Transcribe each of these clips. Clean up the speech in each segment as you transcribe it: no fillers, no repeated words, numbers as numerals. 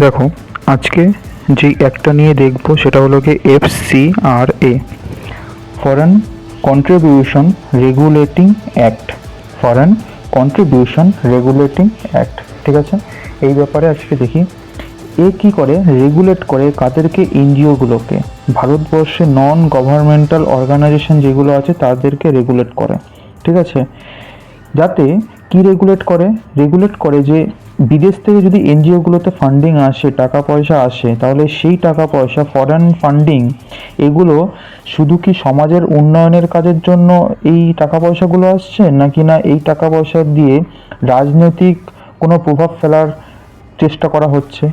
দেখো, আজকে যে একটা নিয়ে দেখব সেটা হলো কি FCRA, foreign contribution regulating act. Foreign contribution regulating act, ঠিক আছে। এই ব্যাপারে আজকে দেখি এ কি করে, রেগুলেট করে কাদেরকে, এনজিওগুলোকে, ভারতবর্ষে নন গভর্নমেন্টাল অর্গানাইজেশন যেগুলো আছে তাদেরকে রেগুলেট করে, ঠিক আছে। যাতে কি রেগুলেট করে যে বিদেশ থেকে যদি এনজিওগুলোতে ফান্ডিং আসে, টাকা পয়সা আসে, তাহলে সেই টাকা পয়সা, ফরেন ফান্ডিং, এগুলো শুধু কি সমাজের উন্নয়নের কাজের জন্য এই টাকা পয়সাগুলো আসছে, নাকি না এই টাকা পয়সা দিয়ে রাজনৈতিক কোনো প্রভাব ফেলার চেষ্টা করা হচ্ছে,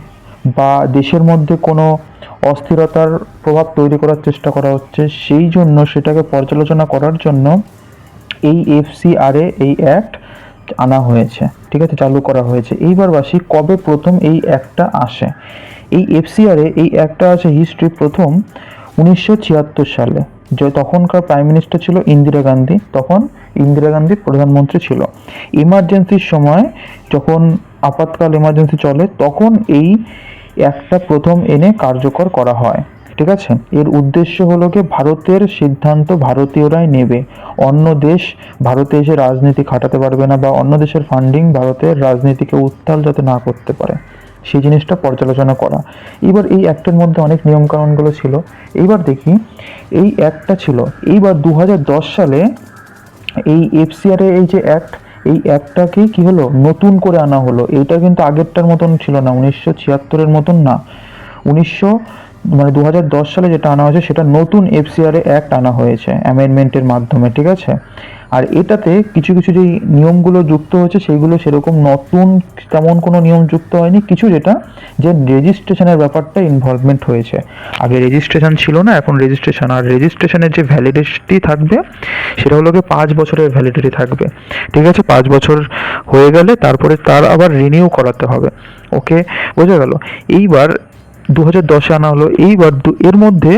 বা দেশের মধ্যে কোনো অস্থিরতার প্রভাব তৈরি করার চেষ্টা করা হচ্ছে। সেই জন্য সেটাকে পর্যালোচনা করার জন্য এই FCRA, এই অ্যাক্ট আনা হয়েছে, ঠিক আছে, চালু করা হয়েছে। এইবার বাসি কবে প্রথম এই অ্যাক্টটা আসে। এই FCRA, এই অ্যাক্টটা আছে হিস্ট্রি প্রথম 1976 সালে, যে তখনকার প্রাইম মিনিস্টার ছিল ইন্দিরা গান্ধী। তখন ইন্দিরা গান্ধী প্রধানমন্ত্রী ছিল। ইমার্জেন্সির সময়, যখন আপাতকাল ইমার্জেন্সি চলে, তখন এই অ্যাক্টটা প্রথম এনে কার্যকর করা হয়, ঠিক আছে। এর উদ্দেশ্য হলো কি, ভারতের সিদ্ধান্ত ভারতীয়রাই নেবে, অন্য দেশ ভারতে এসে রাজনীতি খাটাতে পারবে না, বা অন্য দেশের ফান্ডিং ভারতের রাজনীতিকে উত্তাল যাতে না করতে পারে, সেই জিনিসটা পর্যালোচনা করা। এবার এই অ্যাক্টের মধ্যে অনেক নিয়মকানুনগুলো ছিল। এইবার দেখি এই অ্যাক্টটা ছিল, এইবার 2010 সালে এই FCRA, এই যে অ্যাক্ট, এই অ্যাক্টটাকে কি হলো, নতুন করে আনা হলো। এইটা কিন্তু আগেরটার মতন ছিল না, 1976-এর মতন না। 2010 সালে যেটা আনা হয়েছে সেটা নতুন FCRA অ্যাক্ট আনা হয়েছে অ্যামেন্ডমেন্টের মাধ্যমে, ঠিক আছে। আর এটাতে কিছু কিছু যে নিয়মগুলো যুক্ত হয়েছে সেইগুলো সেরকম নতুন তেমন কোনো নিয়ম যুক্ত হয়নি। কিছু যেটা, যে রেজিস্ট্রেশনের ব্যাপারটা ইনভলভমেন্ট হয়েছে। আগে রেজিস্ট্রেশন ছিল না, এখন রেজিস্ট্রেশন। আর রেজিস্ট্রেশনের যে ভ্যালিডিটি থাকবে সেটা হলো কি 5 বছরের ভ্যালিডিটি থাকবে, ঠিক আছে। 5 বছর হয়ে গেলে তারপরে তার আবার রিনিউ করাতে হবে। ওকে, বোঝা গেল। এইবার 2010-এ আনা হলো। এইবার এর মধ্যে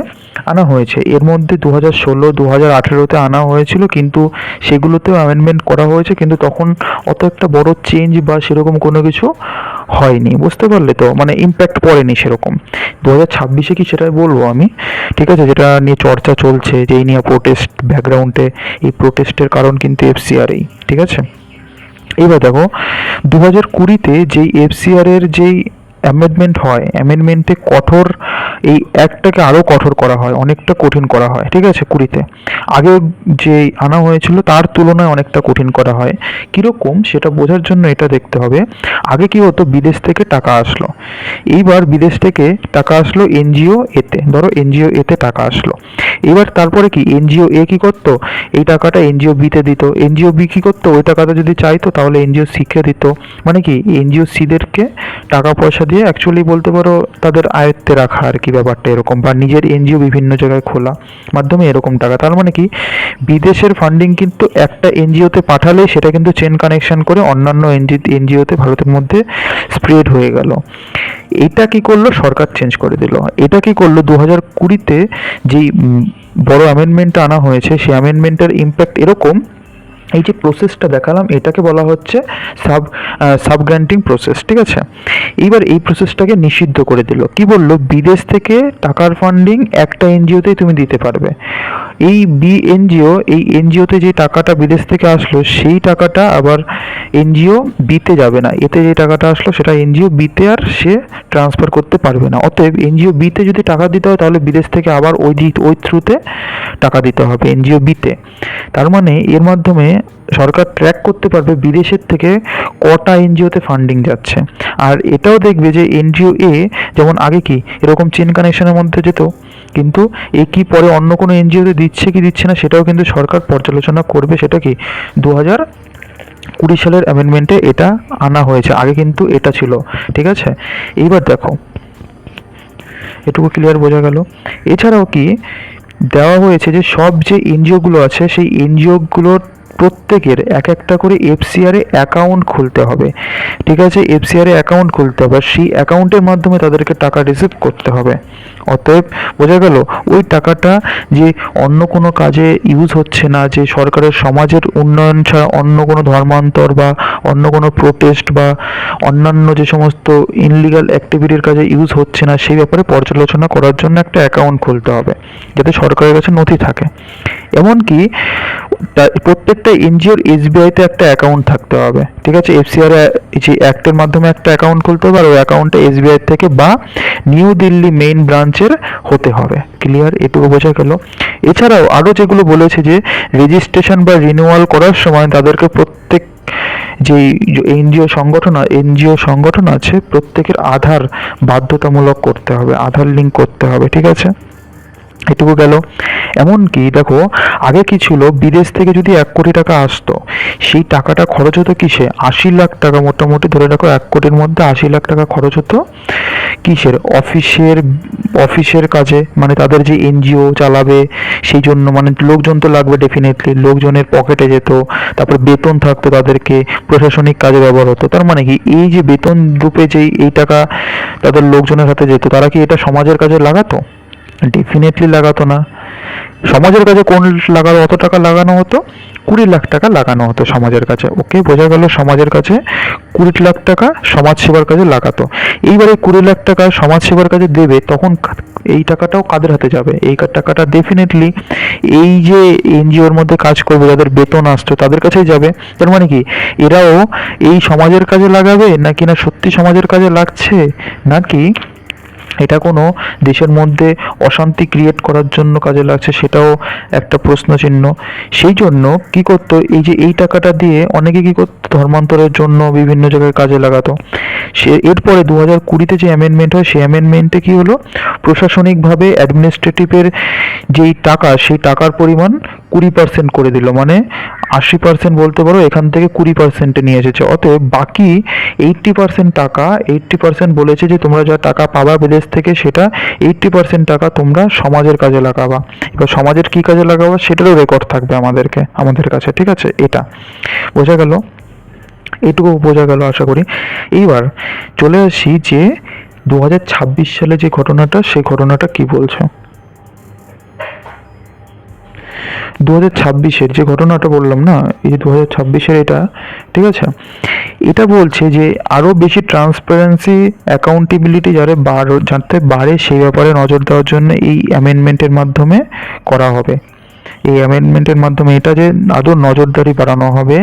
আনা হয়েছে, এর মধ্যে 2016, 2018-তে আনা হয়েছিল, কিন্তু সেগুলোতেও অ্যামেন্ডমেন্ট করা হয়েছে, কিন্তু তখন অত একটা বড় চেঞ্জ বা সেরকম কোনো কিছু হয়নি, বুঝতে পারলে তো, মানে ইম্প্যাক্ট পড়েনি সেরকম। 2026-এ কি সেটাই বলবো আমি, ঠিক আছে, যেটা নিয়ে চর্চা চলছে, যেই নিয়ে প্রোটেস্ট ব্যাকগ্রাউন্ডে, এই প্রোটেস্টের কারণ কিন্তু FCRA, ঠিক আছে। এইবার দেখো, 2020-তে যেই FCRA-র যেই অ্যামেন্ডমেন্ট হয়, অ্যামেন্ডমেন্টে কঠোর, এই অ্যাক্টটাকে আরও কঠোর করা হয়, অনেকটা কঠিন করা হয়, ঠিক আছে। 20-তে আগে যে আনা হয়েছিল তার তুলনায় অনেকটা কঠিন করা হয়। কীরকম সেটা বোঝার জন্য এটা দেখতে হবে। আগে কি হতো, বিদেশ থেকে টাকা আসলো। এইবার বিদেশ থেকে টাকা আসলো NGO এতে, ধরো NGO এতে টাকা আসলো। এবার তারপরে কি, NGO A কি করতো, এই টাকাটা NGO B তে দিত। NGO B কি করতো, ওই টাকাটা যদি চাইতো তাহলে NGO C কে দিত। মানে কি, NGO C দেরকে টাকা পয়সা দিয়ে অ্যাকচুয়ালি বলতে পারো তাদের আয়ত্তে রাখা আর কি, ব্যাপারটা এরকম। বা নিজের NGO বিভিন্ন জায়গায় খোলা, মাধ্যমে এরকম টাকা। তার মানে কি, বিদেশের ফান্ডিং কিন্তু একটা NGO-তে পাঠালেই সেটা কিন্তু চেন কানেকশন করে অন্যান্য NGO-তে ভারতের মধ্যে স্প্রেড হয়ে গেল। এটা কি করলো, সরকার চেঞ্জ করে দিল। এটা কি করলো, 2020-তে যেই বড় অ্যামেন্ডমেন্টটা আনা হয়েছে, সেই অ্যামেন্ডমেন্টের ইম্প্যাক্ট এরকম। এই যে প্রসেসটা দেখালাম, এটাকে বলা হচ্ছে সাবগ্রান্টিং প্রসেস, ঠিক আছে। এইবার এই প্রসেসটাকে নিষিদ্ধ করে দিল। কি বললো, বিদেশ থেকে টাকার ফান্ডিং একটা NGO-তেই তুমি দিতে পারবে। এই এই NGO-তে যে টাকাটা বিদেশ থেকে আসলো, সেই টাকাটা আবার NGO B-তে যাবে না। এতে যে টাকাটা আসলো সেটা NGO B-তে আর সে ট্রান্সফার করতে পারবে না। অতএব NGO B-তে যদি টাকা দিতে হয়, তাহলে বিদেশ থেকে আবার ওই থ্রুতে টাকা দিতে হবে NGO B-তে। তার মানে এর মাধ্যমে সরকার ট্র্যাক করতে পারবে বিদেশের থেকে কটা NGO-তে ফান্ডিং যাচ্ছে। আর এটাও দেখবে যে NGO A যেমন আগে কি এরকম চেন কানেকশনের মধ্যে যেত, কিন্তু এ কি পরে অন্য কোনো NGO-তে দিচ্ছে কি দিচ্ছে না, সেটাও কিন্তু সরকার পর্যালোচনা করবে। সেটা কি 2020 সালের অ্যামেন্ডমেন্টে এটা আনা হয়েছে, আগে কিন্তু এটা ছিল, ঠিক আছে। এইবার দেখো, এটুকু ক্লিয়ার বোঝা গেল। এছাড়াও কি দেওয়া হয়েছে, যে সব যে NGO-গুলো আছে, সেই NGO-গুলোর প্রত্যেকের এক একটা করে এফসিআর এ অ্যাকাউন্ট খুলতে হবে, ঠিক আছে? এফসিআর এ অ্যাকাউন্ট খুলতে হবে, আর সেই অ্যাকাউন্টের মাধ্যমে তাদেরকে টাকা রিসিভ করতে হবে। অতএব বোঝা গেল, ওই টাকাটা যে অন্য কোনো কাজে ইউজ হচ্ছে না, যে সরকারের সমাজের উন্নয়ন ছাড়া অন্য কোনো ধর্মান্তর বা অন্য কোনো প্রোটেস্ট বা অন্যান্য যে সমস্ত ইনলিগাল অ্যাক্টিভিটির কাজে ইউজ হচ্ছে না, সেই ব্যাপারে পর্যালোচনা করার জন্য একটা অ্যাকাউন্ট খুলতে হবে, যাতে সরকারের কাছে নথি থাকে। এমনকি প্রত্যেকটা এনজিওর এসবিআইতে একটা অ্যাকাউন্ট থাকতে হবে, ঠিক আছে? এফসিআর যে অ্যাক্টের মাধ্যমে একটা অ্যাকাউন্ট খুলতে হবে, আর ওই অ্যাকাউন্টটা এসবিআই থেকে বা নিউ দিল্লি মেইন ব্রাঞ্চের হতে হবে। ক্লিয়ার? এটুকু বোঝা গেল। এছাড়াও আরও যেগুলো বলেছে যে রেজিস্ট্রেশন বা রিনিউয়াল করার সময় তাদেরকে প্রত্যেক যেই এনজিও সংগঠন আছে প্রত্যেকের আধার বাধ্যতামূলক করতে হবে, আধার লিঙ্ক করতে হবে, ঠিক আছে? এটুকু গেল। এমনকি দেখো, আগে কি ছিল, বিদেশ থেকে যদি 1 কোটি টাকা আসতো, সেই টাকাটা খরচ হতো কিসে? 80 লাখ টাকা, মোটামুটি ধরে রাখো 1 কোটির মধ্যে 80 লাখ টাকা খরচ হতো কিসের? অফিসের কাজে, মানে তাদের যে এনজিও চালাবে সেই জন্য, মানে লোকজন তো লাগবে ডেফিনেটলি, লোকজনের পকেটে যেত, তারপর বেতন থাকতো তাদেরকে, প্রশাসনিক কাজে ব্যবহার হতো। তার মানে কি, এই যে বেতন রূপে যেই এই টাকা তাদের লোকজনের হাতে যেত, তারা কি এটা সমাজের কাজে লাগাতো? ডেফিনেটলি লাগাতো না। সমাজের কাছে অত টাকা লাগানো হতো, 20 লাখ টাকা লাগানো হতো সমাজের কাছে। ওকে, বোঝা গেল, সমাজের কাছে 20 লাখ টাকা সমাজ সেবার কাজে লাগাতো। এইবারে 20 লাখ টাকা সমাজ সেবার কাজে দেবে, তখন এই টাকাটাও কাদের হাতে যাবে? এই টাকাটা ডেফিনেটলি এই যে এনজিওর মধ্যে কাজ করবে, যাদের বেতন আসতো, তাদের কাছেই যাবে। তার মানে কি, এরাও এই সমাজের কাজে লাগাবে নাকি না সত্যি সমাজের কাজে লাগছে, নাকি এটা কোনো দেশের মধ্যে অশান্তি ক্রিয়েট করার জন্য কাজে লাগছে, সেটাও একটা প্রশ্ন চিহ্ন। সেই জন্য কি করতো, এই যে এই টাকাটা দিয়ে অনেকে কি করতো, ধর্মান্তরের জন্য বিভিন্ন জায়গায় কাজে লাগাতো। এরপরে 2020-তে যে অ্যামেন্ডমেন্ট হয়, সেই অ্যামেন্ডমেন্টে কি হলো, প্রশাসনিকভাবে অ্যাডমিনিস্ট্রেটিভের যেই টাকা, সেই টাকার পরিমাণ 20% করে দিল, মানে 80% বলতে পারো, এখান থেকে 20%-এ নিয়ে এসেছে। অতএব বাকি 80% টাকা, 80% বলেছে যে তোমরা যা টাকা পাবা বিদেশ থেকে, সেটা 80% টাকা তোমরা সমাজের কাজে লাগাবা। এবার সমাজের কি কাজে লাগাবা সেটারও রেকর্ড থাকবে আমাদের কাছে, ঠিক আছে? এটা বোঝা গেল, এটুকু বোঝা গেল আশা করি। এইবার চলে আসি যে 2026 সালে যে ঘটনাটা, সেই ঘটনাটা কি বলছে। 2026-এর যে ঘটনাটা বললাম না, এই যে 2026-এর এটা, ঠিক আছে, এটা বলছে যে আরও বেশি ট্রান্সপারেন্সি, অ্যাকাউন্টেবিলিটি যাতে বাড়ে, সেই ব্যাপারে নজর দেওয়ার জন্য এই অ্যামেন্ডমেন্টের মাধ্যমে করা হবে। এই অ্যামেন্ডমেন্টের মাধ্যমে এটা যে আদৌ নজরদারি বাড়ানো হবে,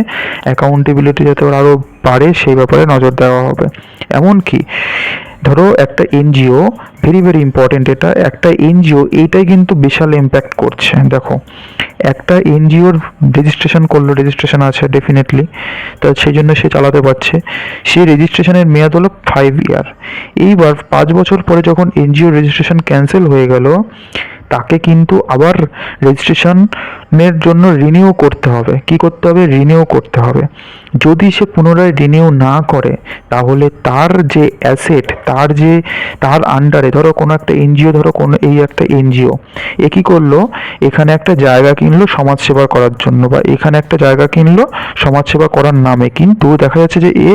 অ্যাকাউন্টেবিলিটি যাতে আরও বাড়ে, সেই ব্যাপারে নজর দেওয়া হবে। এমনকি ধরো একটা এনজিও, ভেরি ভেরি ইম্পর্টেন্ট, এটা একটা এনজিও, এইটাই কিন্তু বিশাল ইম্প্যাক্ট করছে। দেখো, একটা এনজিওর রেজিস্ট্রেশন আছে ডেফিনেটলি, তা সেই জন্য সে চালাতে পারছে। সেই রেজিস্ট্রেশনের মেয়াদ হলো 5 ইয়ার। এইবার 5 বছর পরে যখন এনজিওর রেজিস্ট্রেশন ক্যান্সেল হয়ে গেল, তাকে কিন্তু আবার রেজিস্ট্রেশনের জন্য রিনিউ করতে হবে। কি করতে হবে? রিনিউ করতে হবে। যদি সে পুনরায় রিনিউ না করে, তাহলে তার যে অ্যাসেট, তার আন্ডারে, ধরো কোনো একটা এনজিও, ধরো কোনো এই একটা এনজিও, এ কী করলো, এখানে একটা জায়গা কিনলো সমাজসেবা করার জন্য, বা এখানে একটা জায়গা কিনলো সমাজসেবা করার নামে, কিন্তু দেখা যাচ্ছে যে এ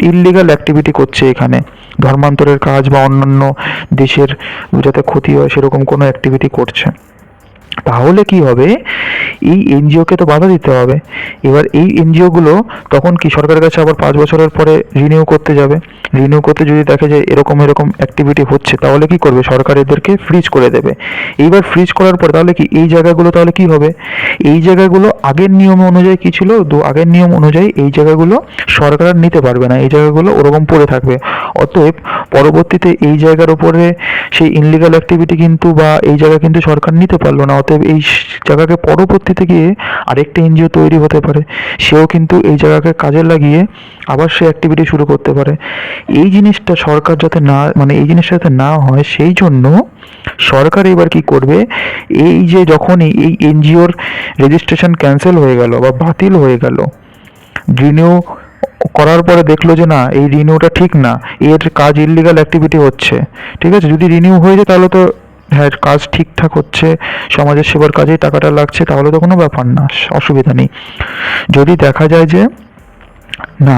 ইললিগাল অ্যাক্টিভিটি করছে, এখানে ধর্মান্তরের কাজ বা অন্যান্য দেশের যাতে ক্ষতি হয় সেরকম কোনো অ্যাক্টিভিটি করছে। তাহলে কি হবে, এই এনজিওকে তো বাধা দিতে হবে। এবার এই এনজিওগুলো তখন কি সরকারের কাছে আবার 5 বছরের পরে রিনিউ করতে যাবে। রিনিউ করতে যদি দেখে যে এরকম অ্যাক্টিভিটি হচ্ছে, তাহলে কি করবে, সরকার এদেরকে ফ্রিজ করে দেবে। এইবার ফ্রিজ করার পরে তাহলে কি এই জায়গাগুলো, তাহলে কি হবে, এই জায়গাগুলো আগের নিয়ম অনুযায়ী কি ছিল, আগের নিয়ম অনুযায়ী এই জায়গাগুলো সরকার আর নিতে পারবে না, এই জায়গাগুলো ওরকম পড়ে থাকবে। অতএব পরবর্তীতে এই জায়গার উপরে সেই ইনলিগাল অ্যাক্টিভিটি কিন্তু, বা এই জায়গা কিন্তু সরকার নিতে পারলো না। অতএব এই জায়গাকে পরবর্তীতে গিয়ে আরেকটা এনজিও তৈরি হতে পারে, সেও কিন্তু এই জায়গাকে কাজে লাগিয়ে আবার সে অ্যাক্টিভিটি শুরু করতে পারে। এই জিনিসটা সরকার যাতে না, মানে এই জিনিসটা যাতে না হয়, সেই জন্য সরকার এবার কি করবে, এই যে যখনই এই এনজিওর রেজিস্ট্রেশন ক্যান্সেল হয়ে গেল বা বাতিল হয়ে গেল, রিনিউ করার পরে দেখলো যে না, এই রিনিউটা ঠিক না, এর কাজ ইললিগাল অ্যাক্টিভিটি হচ্ছে, ঠিক আছে, যদি রিনিউ হয়ে যায় তাহলে তো হ্যাঁ কাজ ঠিকঠাক হচ্ছে, সমাজের সেবার কাজেই টাকাটা লাগছে, তাহলে তো কোনো ব্যাপার না, অসুবিধা নেই। যদি দেখা যায় যে না,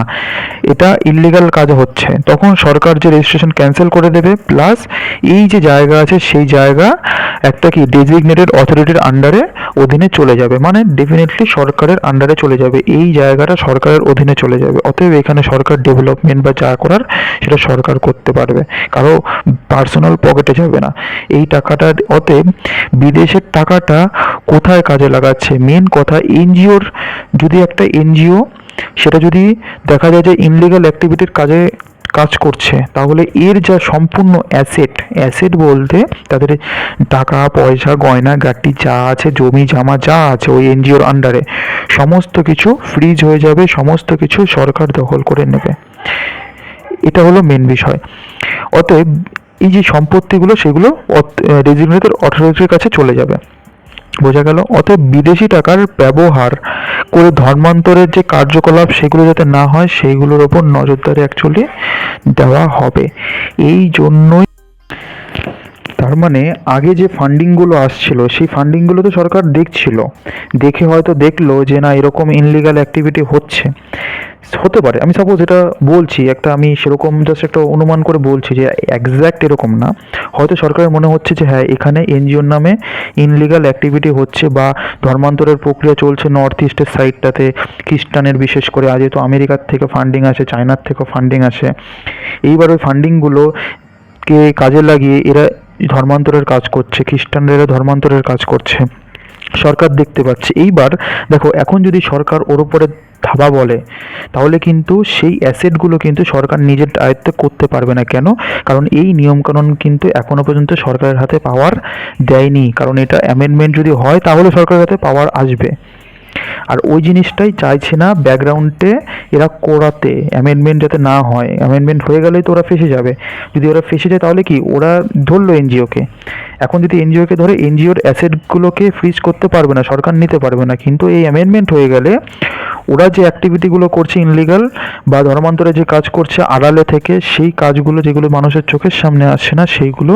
এটা ইললিগাল কাজ হচ্ছে, তখন সরকার যে রেজিস্ট্রেশন ক্যান্সেল করে দেবে, প্লাস এই যে জায়গা আছে সেই জায়গা একটা কি ডেজিগনেটেড অথরিটির আন্ডারে অধীনে চলে যাবে, মানে ডেফিনেটলি সরকারের আন্ডারে চলে যাবে, এই জায়গাটা সরকারের অধীনে চলে যাবে। অতএব এখানে সরকার ডেভেলপমেন্ট বা যা করার সেটা সরকার করতে পারবে, কারো পার্সোনাল পকেটে যাবে না এই টাকাটা। অতএব বিদেশের টাকাটা কোথায় কাজে লাগাচ্ছে, মেন কথা এনজিওর, যদি একটা এনজিও সেটা যদি দেখা যায় যে ইনলিগাল অ্যাক্টিভিটির কাজ করছে, তাহলে এর যা সম্পূর্ণ অ্যাসেট বলতে তাদের টাকা পয়সা গয়না গাটি যা আছে, জমি জমা যা আছে ওই এনজিওর আন্ডারে, সমস্ত কিছু ফ্রিজ হয়ে যাবে, সমস্ত কিছু সরকার দখল করে নেবে। এটা হলো মেন বিষয়। অতএব এই যে সম্পত্তিগুলো সেগুলো ডেজিগনেটেড অথরিটির কাছে চলে যাবে, বোঝা গেল। অতএব বিদেশি টাকার ব্যবহার করে ধর্মান্তরের যে কার্যকলাপ সেগুলো যাতে না হয় সেইগুলোর ওপর নজরদারি অ্যাকচুয়ালি দেওয়া হবে। এই জন্যই তার মানে আগে যে ফান্ডিংগুলো আসছিল সেই ফান্ডিংগুলো তো সরকার দেখছিল, দেখে হয়তো দেখলো যে না এরকম ইনলিগাল অ্যাক্টিভিটি হতে পারে, আমি সাপোজ এটা বলছি, একটা আমি সেরকম জাস্ট একটা অনুমান করে বলছি যে এক্স্যাক্ট এরকম না, হয়তো সরকারের মনে হচ্ছে যে হ্যাঁ এখানে এনজিওর নামে ইনলিগাল অ্যাক্টিভিটি হচ্ছে বা ধর্মান্তরের প্রক্রিয়া চলছে নর্থ ইস্টের সাইডটাতে, খ্রিস্টানের বিশেষ করে, আজ তো আমেরিকার থেকে ফান্ডিং আসে, চায়নার থেকেও ফান্ডিং আসে, এইবার ওই ফান্ডিংগুলোকে কাজে লাগিয়ে এরা ধর্মান্তরের কাজ করছে, খ্রিস্টানরা ধর্মান্তরের কাজ করছে, সরকার দেখতে পাচ্ছে। এইবার দেখো এখন যদি সরকার ওর উপরে ধাবা বলে, তাহলে কিন্তু সেই অ্যাসেটগুলো কিন্তু সরকার নিজের আয়ত্তে করতে পারবে না। কেন? কারণ এই নিয়মকানুন কিন্তু এখনো পর্যন্ত সরকারের হাতে পাওয়ার দেয়নি, কারণ এটা অ্যামেন্ডমেন্ট যদি হয় তাহলে সরকারের হাতে পাওয়ার আসবে। আর ওই জিনিসটাই চাইছে না ব্যাকগ্রাউন্ডে এরা করাতে, অ্যামেন্ডমেন্ট যাতে না হয়, অ্যামেন্ডমেন্ট হয়ে গেলেই তো ওরা ফেসে যাবে। যদি ওরা ফেসে যায় তাহলে কি, ওরা ধরলো এনজিওকে, এখন যদি এনজিওকে ধরে এনজিওর অ্যাসেটগুলোকে ফ্রিজ করতে পারবে না, সরকার নিতে পারবে না, কিন্তু এই অ্যামেন্ডমেন্ট হয়ে গেলে ওরা যে অ্যাক্টিভিটিগুলো করছে ইনলিগাল বা ধর্মান্তরে যে কাজ করছে আড়ালে থেকে, সেই কাজগুলো যেগুলো মানুষের চোখের সামনে আসছে না সেইগুলো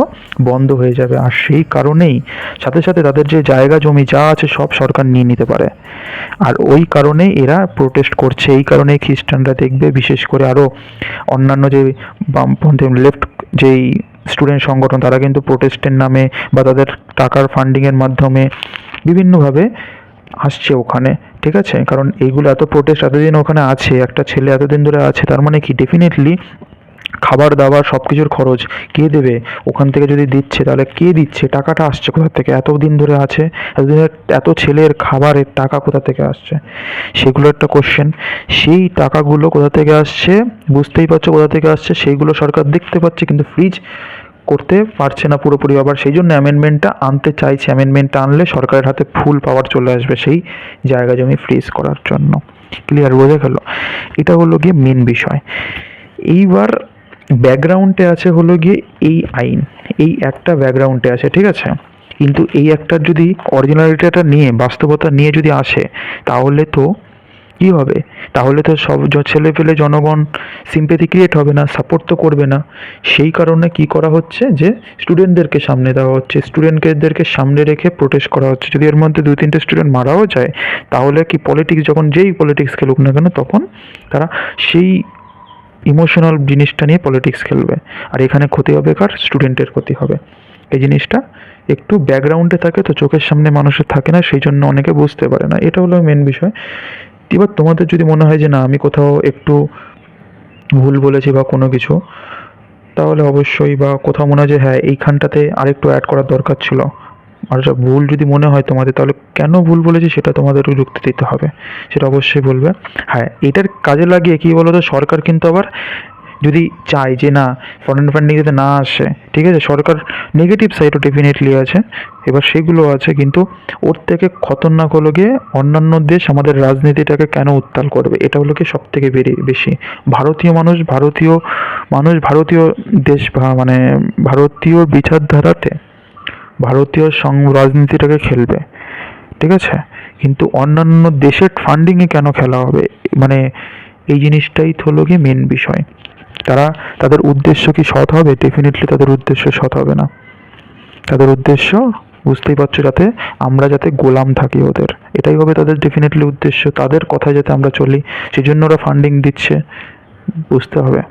বন্ধ হয়ে যাবে। আর সেই কারণেই সাথে সাথে তাদের যে জায়গা জমি যা আছে সব সরকার নিয়ে নিতে পারে। আর ওই কারণেই এরা প্রোটেস্ট করছে, এই কারণেই খ্রিস্টানরা দেখবে বিশেষ করে, আরও অন্যান্য যে বামপন্থী লেফট যেই স্টুডেন্ট সংগঠন তারা কিন্তু প্রোটেস্টের নামে বা তাদের টাকার ফান্ডিংয়ের মাধ্যমে বিভিন্নভাবে আসছে ওখানে, ঠিক আছে। কারণ এইগুলো এত প্রোটেস্ট এতদিন ওখানে আছে, একটা ছেলে এতদিন ধরে আছে, তার মানে কি ডেফিনেটলি খাবার দাবার সব কিছুর খরচ কে দেবে? ওখান থেকে যদি দিচ্ছে তাহলে কে দিচ্ছে? টাকাটা আসছে কোথা থেকে? এতদিন ধরে আছে, এতদিনের এত ছেলের খাবারের টাকা কোথা থেকে আসছে, সেগুলো একটা কোশ্চেন। সেই টাকাগুলো কোথা থেকে আসছে বুঝতেই পারছো কোথা থেকে আসছে, সেইগুলো সরকার দেখতে পাচ্ছে কিন্তু ফ্রিজ করতে পারছে না পুরোপুরি। আবার সেই জন্য অ্যামেন্ডমেন্টটা আনতে চাইছে, অ্যামেন্ডমেন্টটা আনলে সরকারের হাতে ফুল পাওয়ার চলে আসবে সেই জায়গা জমি ফ্রিজ করার জন্য। ক্লিয়ার, বোঝা গেল? এটা হলো গিয়ে মেন বিষয়। এইবার ব্যাকগ্রাউন্ডে আছে হলো গিয়ে এই আইন, এই একটা ব্যাকগ্রাউন্ডে আছে, ঠিক আছে। কিন্তু এই একটার যদি অরিজিনালিটিটা নিয়ে, বাস্তবতা নিয়ে যদি আসে, তাহলে তো কী হবে? তাহলে তো সব ছেলে পেলে জনগণ সিম্প্যাথি ক্রিয়েট হবে না, সাপোর্ট তো করবে না। সেই কারণে কি করা হচ্ছে যে স্টুডেন্টদেরকে সামনে দেওয়া হচ্ছে, স্টুডেন্টদেরকে সামনে রেখে প্রোটেস্ট করা হচ্ছে। যদি এর মধ্যে 2-3টে স্টুডেন্ট মারাও যায়, তাহলে কি পলিটিক্স, যখন যেই পলিটিক্স খেলুক না কেন, তখন তারা সেই ইমোশনাল জিনিসটা নিয়ে পলিটিক্স খেলবে, আর এখানে ক্ষতি হবে কার? স্টুডেন্টের ক্ষতি হবে। এই জিনিসটা একটু ব্যাকগ্রাউন্ডে থাকে তো, চোখের সামনে মানুষের থাকে না, সেই জন্য অনেকে বুঝতে পারে না। এটা হলো মেন বিষয়। এবার তোমাদের যদি মনে হয় যে না আমি কোথাও একটু ভুল বলেছি বা কোনো কিছু, তাহলে অবশ্যই, বা কোথাও মনে হয় যে হ্যাঁ এইখানটাতে আরেকটু অ্যাড করার দরকার ছিল, আর যা ভুল যদি মনে হয় তোমাদের, তাহলে কেন ভুল বলেছি সেটা তোমাদেরও যুক্তি দিতে হবে, সেটা অবশ্যই বলবে। হ্যাঁ, এটার কাজে লাগিয়ে কী বলো তো, সরকার কিন্তু আবার যদি চায় যে না ফরেন ফান্ডিং যাতে না আসে, ঠিক আছে, সরকার নেগেটিভ সাইডও ডেফিনেটলি আছে, এবার সেগুলো আছে, কিন্তু ওর থেকে খতরনাক হলো গিয়ে অন্যান্য দেশ আমাদের রাজনীতিটাকে কেন উত্তাল করবে, এটা হলো গিয়ে সব থেকে বেশি ভারতীয় মানুষ, ভারতীয় দেশ মানে ভারতীয় বিচারধারাতে ভারতীয় রাজনীতিটাকে খেলবে, ঠিক আছে। কিন্তু অন্যান্য দেশের ফান্ডিংয়ে কেন খেলা হবে, মানে এই জিনিসটাই হলো গিয়ে মেন বিষয়। তাদের উদ্দেশ্য কি সৎ হবে? ডেফিনেটলি তাদের উদ্দেশ্য সৎ হবে না। তাদের উদ্দেশ্য বুঝতেই পারছো, যাতে আমরা যাতে গোলাম থাকি ওদের, এটাই হবে তাদের ডেফিনেটলি উদ্দেশ্য, তাদের কথায় যাতে আমরা চলি, সেই জন্য ওরা ফান্ডিং দিচ্ছে, বুঝতে হবে।